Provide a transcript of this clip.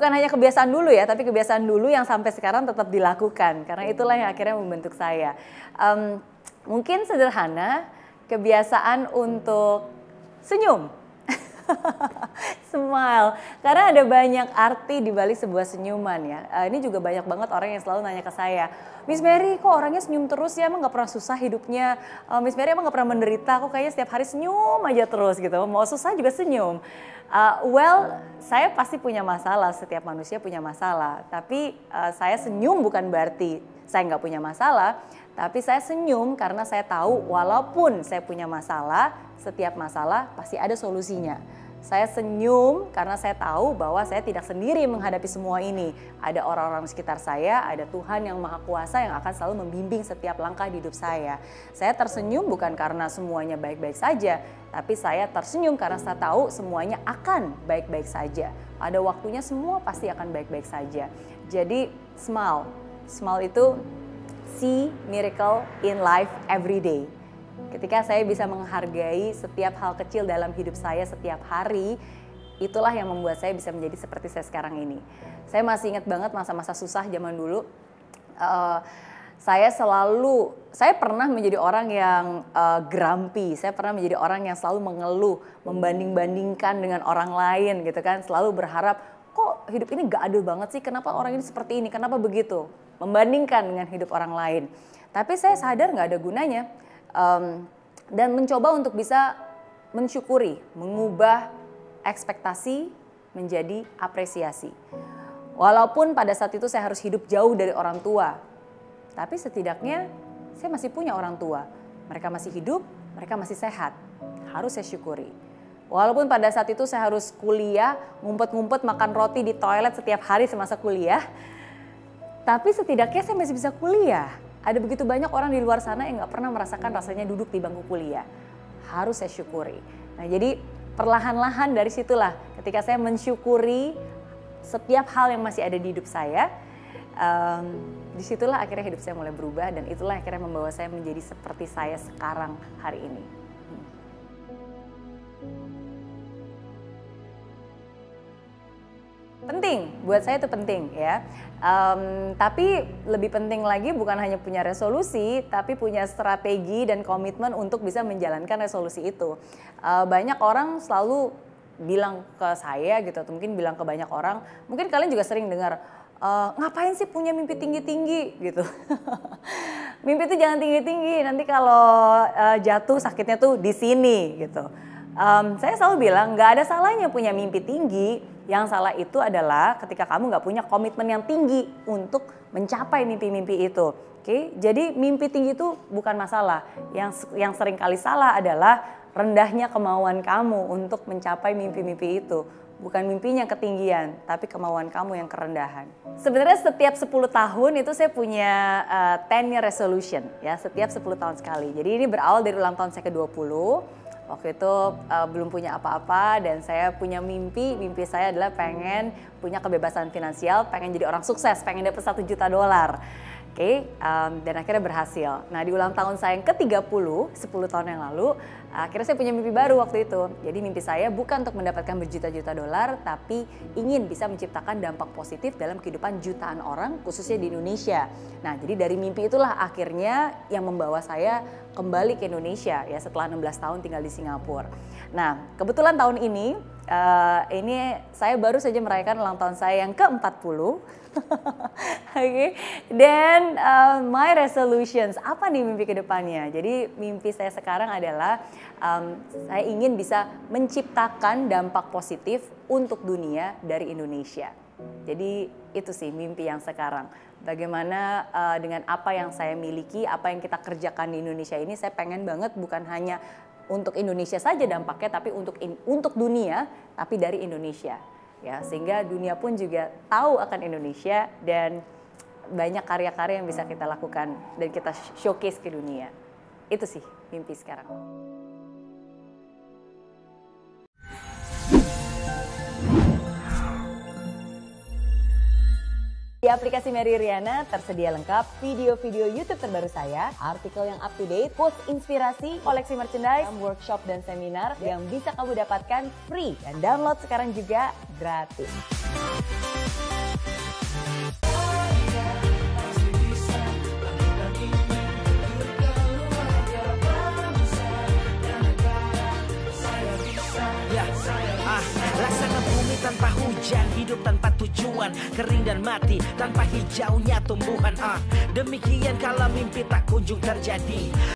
bukan hanya kebiasaan dulu ya, tapi kebiasaan dulu yang sampai sekarang tetap dilakukan. Karena itulah yang akhirnya membentuk saya. Mungkin sederhana, kebiasaan untuk senyum. Smile, karena ada banyak arti di balik sebuah senyuman ya. Ini juga banyak banget orang yang selalu nanya ke saya, Miss Mary kok orangnya senyum terus ya, emang gak pernah susah hidupnya? Miss Mary emang gak pernah menderita, kok kayaknya setiap hari senyum aja terus gitu, mau susah juga senyum. Well, saya pasti punya masalah, setiap manusia punya masalah. Tapi saya senyum bukan berarti saya nggak punya masalah, tapi saya senyum karena saya tahu walaupun saya punya masalah, setiap masalah pasti ada solusinya. Saya senyum karena saya tahu bahwa saya tidak sendiri menghadapi semua ini. Ada orang-orang di sekitar saya, ada Tuhan yang Maha Kuasa yang akan selalu membimbing setiap langkah di hidup saya. Saya tersenyum bukan karena semuanya baik-baik saja, tapi saya tersenyum karena saya tahu semuanya akan baik-baik saja. Pada waktunya semua pasti akan baik-baik saja. Jadi smile. Smile itu see miracle in life every day. Ketika saya bisa menghargai setiap hal kecil dalam hidup saya setiap hari, itulah yang membuat saya bisa menjadi seperti saya sekarang ini. Saya masih ingat banget masa-masa susah zaman dulu. Saya pernah menjadi orang yang grumpy, saya pernah menjadi orang yang selalu mengeluh, membanding-bandingkan dengan orang lain gitu kan. Selalu berharap, kok hidup ini gak adil banget sih, kenapa orang ini seperti ini, kenapa begitu. Membandingkan dengan hidup orang lain. Tapi saya sadar gak ada gunanya. Dan mencoba untuk bisa mensyukuri, mengubah ekspektasi menjadi apresiasi. Walaupun pada saat itu saya harus hidup jauh dari orang tua, tapi setidaknya saya masih punya orang tua. Mereka masih hidup, mereka masih sehat, harus saya syukuri. Walaupun pada saat itu saya harus kuliah, ngumpet-ngumpet makan roti di toilet setiap hari semasa kuliah, tapi setidaknya saya masih bisa kuliah. Ada begitu banyak orang di luar sana yang gak pernah merasakan rasanya duduk di bangku kuliah. Harus saya syukuri. Nah jadi perlahan-lahan dari situlah ketika saya mensyukuri setiap hal yang masih ada di hidup saya, disitulah akhirnya hidup saya mulai berubah dan itulah akhirnya membawa saya menjadi seperti saya sekarang hari ini. Penting, buat saya itu penting ya. Tapi lebih penting lagi bukan hanya punya resolusi, tapi punya strategi dan komitmen untuk bisa menjalankan resolusi itu. Banyak orang selalu bilang ke saya gitu, atau mungkin bilang ke banyak orang, mungkin kalian juga sering dengar, ngapain sih punya mimpi tinggi-tinggi gitu. Mimpi itu jangan tinggi-tinggi, nanti kalau jatuh sakitnya tuh di sini gitu. Saya selalu bilang nggak ada salahnya punya mimpi tinggi. Yang salah itu adalah ketika kamu nggak punya komitmen yang tinggi untuk mencapai mimpi-mimpi itu. Oke, jadi mimpi tinggi itu bukan masalah. Yang sering kali salah adalah rendahnya kemauan kamu untuk mencapai mimpi-mimpi itu. Bukan mimpinya ketinggian, tapi kemauan kamu yang kerendahan. Sebenarnya setiap 10 tahun itu saya punya 10-year resolution ya, setiap 10 tahun sekali. Jadi ini berawal dari ulang tahun saya ke-20. Waktu itu belum punya apa-apa dan saya punya mimpi saya adalah pengen punya kebebasan finansial, pengen jadi orang sukses, pengen dapat $1 juta. Oke, dan akhirnya berhasil. Nah di ulang tahun saya yang ke-30, 10 tahun yang lalu, akhirnya saya punya mimpi baru waktu itu. Jadi mimpi saya bukan untuk mendapatkan berjuta-juta dolar, tapi ingin bisa menciptakan dampak positif dalam kehidupan jutaan orang, khususnya di Indonesia. Nah jadi dari mimpi itulah akhirnya yang membawa saya kembali ke Indonesia ya setelah 16 tahun tinggal di Singapura. Nah kebetulan tahun ini saya baru saja merayakan ulang tahun saya yang ke-40. Okay. Dan my resolutions, apa nih mimpi ke depannya? Jadi mimpi saya sekarang adalah saya ingin bisa menciptakan dampak positif untuk dunia dari Indonesia. Jadi itu sih mimpi yang sekarang. Bagaimana dengan apa yang saya miliki, apa yang kita kerjakan di Indonesia ini, saya pengen banget bukan hanya untuk Indonesia saja dampaknya, tapi untuk dunia, tapi dari Indonesia. Ya, sehingga dunia pun juga tahu akan Indonesia dan banyak karya-karya yang bisa kita lakukan dan kita showcase ke dunia. Itu sih mimpi sekarang. Di aplikasi Mary Riana tersedia lengkap video-video YouTube terbaru saya, artikel yang up to date, quotes inspirasi, koleksi merchandise, workshop dan seminar yang bisa kamu dapatkan free dan download sekarang juga gratis. saya. Laksana bumi tanpa hujan, hidup tanpa tujuan, kering dan mati tanpa hijaunya tumbuhan. Demikian kalau mimpi tak kunjung terjadi.